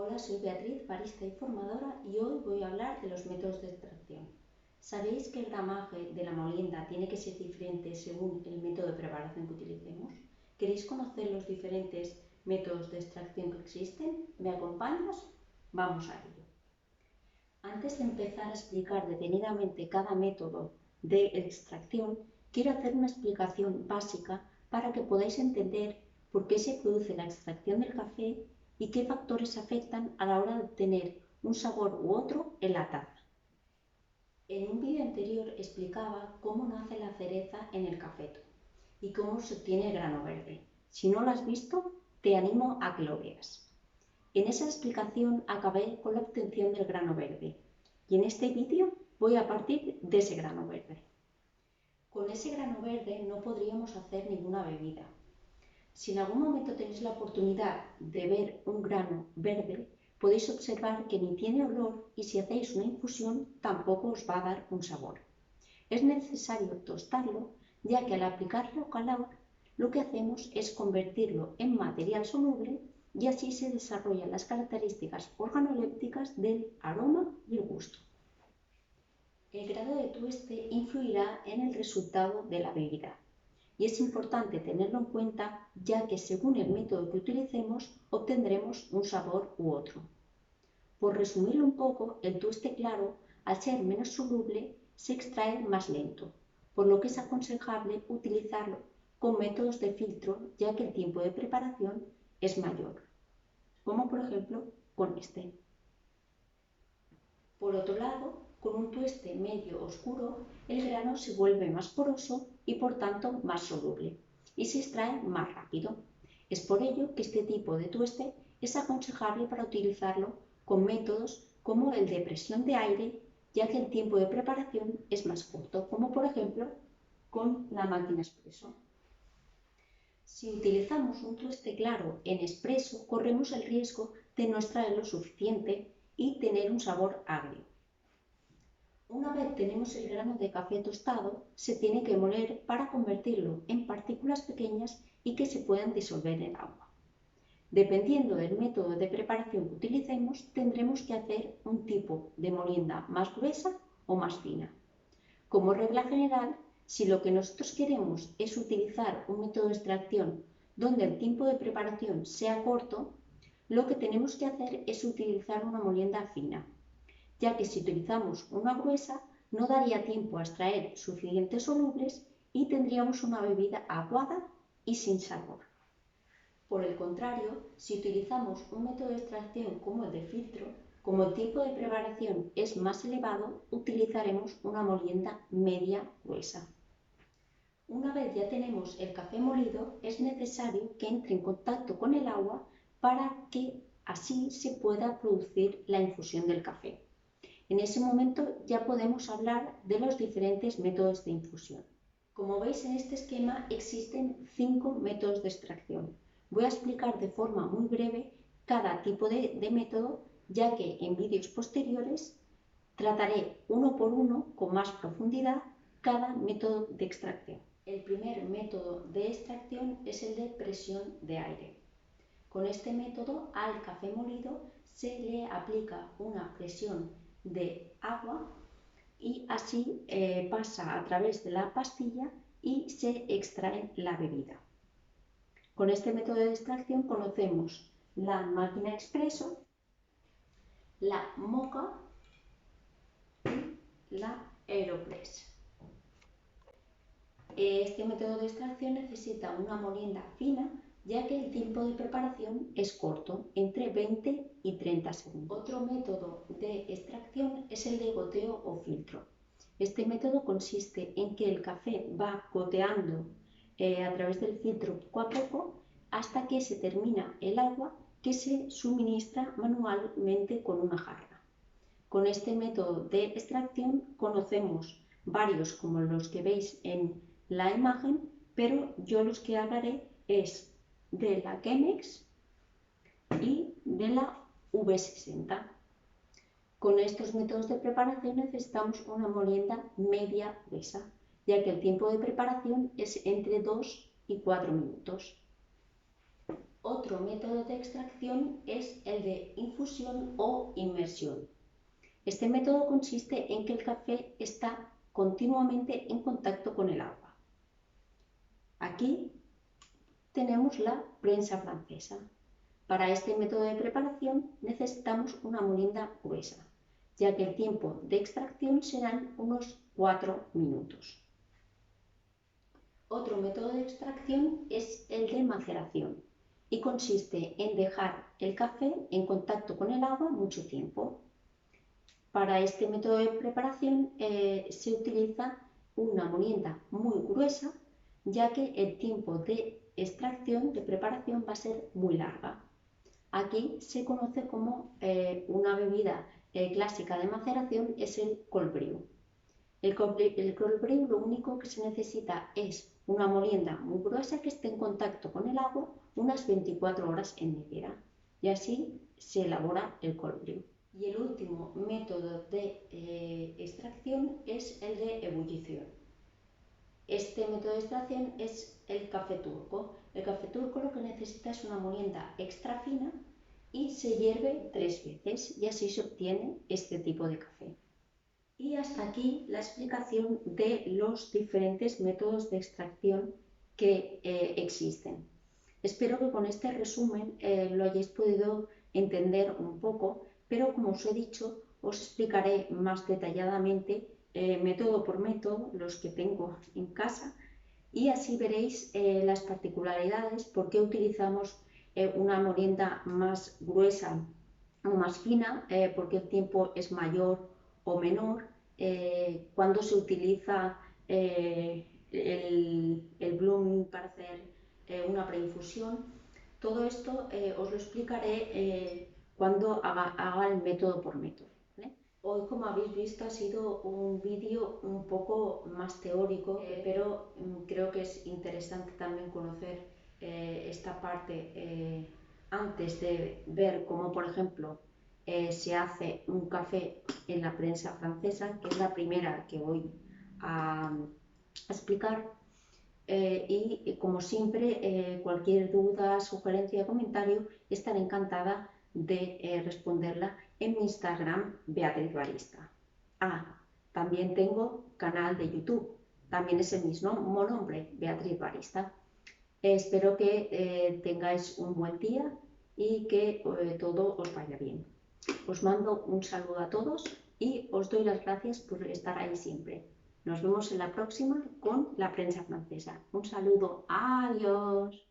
Hola, soy Beatriz, barista y formadora, y hoy voy a hablar de los métodos de extracción. ¿Sabéis que el gramaje de la molienda tiene que ser diferente según el método de preparación que utilicemos? ¿Queréis conocer los diferentes métodos de extracción que existen? ¿Me acompañas? Vamos a ello. Antes de empezar a explicar detenidamente cada método de extracción, quiero hacer una explicación básica para que podáis entender por qué se produce la extracción del café y qué factores afectan a la hora de obtener un sabor u otro en la taza. En un vídeo anterior explicaba cómo nace la cereza en el cafeto y cómo se obtiene el grano verde. Si no lo has visto, te animo a que lo veas. En esa explicación acabé con la obtención del grano verde y en este vídeo voy a partir de ese grano verde. Con ese grano verde no podríamos hacer ninguna bebida. Si en algún momento tenéis la oportunidad de ver un grano verde, podéis observar que ni tiene olor y si hacéis una infusión tampoco os va a dar un sabor. Es necesario tostarlo, ya que al aplicarlo calor lo que hacemos es convertirlo en material soluble y así se desarrollan las características organolépticas del aroma y el gusto. El grado de tueste influirá en el resultado de la bebida. Y es importante tenerlo en cuenta, ya que según el método que utilicemos obtendremos un sabor u otro. Por resumirlo un poco, el tueste claro, al ser menos soluble, se extrae más lento, por lo que es aconsejable utilizarlo con métodos de filtro, ya que el tiempo de preparación es mayor, como por ejemplo con este. Por otro lado, con un tueste medio oscuro, el grano se vuelve más poroso y por tanto más soluble y se extrae más rápido. Es por ello que este tipo de tueste es aconsejable para utilizarlo con métodos como el de presión de aire, ya que el tiempo de preparación es más corto, como por ejemplo con la máquina expreso. Si utilizamos un tueste claro en expreso, corremos el riesgo de no extraer lo suficiente y tener un sabor agrio. Una vez tenemos el grano de café tostado, se tiene que moler para convertirlo en partículas pequeñas y que se puedan disolver en agua. Dependiendo del método de preparación que utilicemos, tendremos que hacer un tipo de molienda más gruesa o más fina. Como regla general, si lo que nosotros queremos es utilizar un método de extracción donde el tiempo de preparación sea corto, lo que tenemos que hacer es utilizar una molienda fina, ya que si utilizamos una gruesa no daría tiempo a extraer suficientes solubles y tendríamos una bebida aguada y sin sabor. Por el contrario, si utilizamos un método de extracción como el de filtro, como el tiempo de preparación es más elevado, utilizaremos una molienda media gruesa. Una vez ya tenemos el café molido, es necesario que entre en contacto con el agua para que así se pueda producir la infusión del café. En ese momento ya podemos hablar de los diferentes métodos de infusión. Como veis en este esquema existen 5 métodos de extracción. Voy a explicar de forma muy breve cada tipo de método, ya que en vídeos posteriores trataré uno por uno con más profundidad cada método de extracción. El primer método de extracción es el de presión de aire. Con este método al café molido se le aplica una presión de agua y así pasa a través de la pastilla y se extrae la bebida. Con este método de extracción conocemos la máquina expreso, la moka y la aeropress. Este método de extracción necesita una molienda fina, ya que el tiempo de preparación es corto, entre 20 y 30 segundos. Otro método de extracción es el de goteo o filtro. Este método consiste en que el café va goteando a través del filtro poco a poco hasta que se termina el agua que se suministra manualmente con una jarra. Con este método de extracción conocemos varios como los que veis en la imagen, pero yo los que hablaré es de la Chemex y de la V60. Con estos métodos de preparación necesitamos una molienda media gruesa, ya que el tiempo de preparación es entre 2 y 4 minutos. Otro método de extracción es el de infusión o inmersión. Este método consiste en que el café está continuamente en contacto con el agua. Aquí tenemos la prensa francesa. Para este método de preparación necesitamos una molienda gruesa, ya que el tiempo de extracción serán unos 4 minutos. Otro método de extracción es el de maceración y consiste en dejar el café en contacto con el agua mucho tiempo. Para este método de preparación se utiliza una molienda muy gruesa, ya que el tiempo de extracción, de preparación, va a ser muy larga. Aquí se conoce como una bebida clásica de maceración, es el cold brew. El cold brew lo único que se necesita es una molienda muy gruesa que esté en contacto con el agua unas 24 horas en nevera, y así se elabora el cold brew. Y el último método de extracción es el de ebullición. Este método de extracción es el café turco. El café turco lo que necesita es una molienda extra fina y se hierve 3 veces, y así se obtiene este tipo de café. Y hasta aquí la explicación de los diferentes métodos de extracción que existen. Espero que con este resumen lo hayáis podido entender un poco, pero como os he dicho, os explicaré más detalladamente método por método los que tengo en casa, y así veréis las particularidades, por qué utilizamos una molienda más gruesa o más fina, porque el tiempo es mayor o menor, cuando se utiliza el blooming para hacer una preinfusión. Todo esto os lo explicaré cuando haga el método por método, ¿vale? Hoy, como habéis visto, ha sido un vídeo un poco más teórico, pero creo que es interesante también conocer esta parte antes de ver cómo, por ejemplo, se hace un café en la prensa francesa, que es la primera que voy a explicar. Y como siempre, cualquier duda, sugerencia o comentario, estaré encantada de responderla en mi Instagram, Beatriz Barista. También tengo canal de YouTube, también es el mismo nombre, Beatriz Barista. Espero que tengáis un buen día y que todo os vaya bien. Os mando un saludo a todos y os doy las gracias por estar ahí siempre. Nos vemos en la próxima con la prensa francesa. Un saludo. Adiós.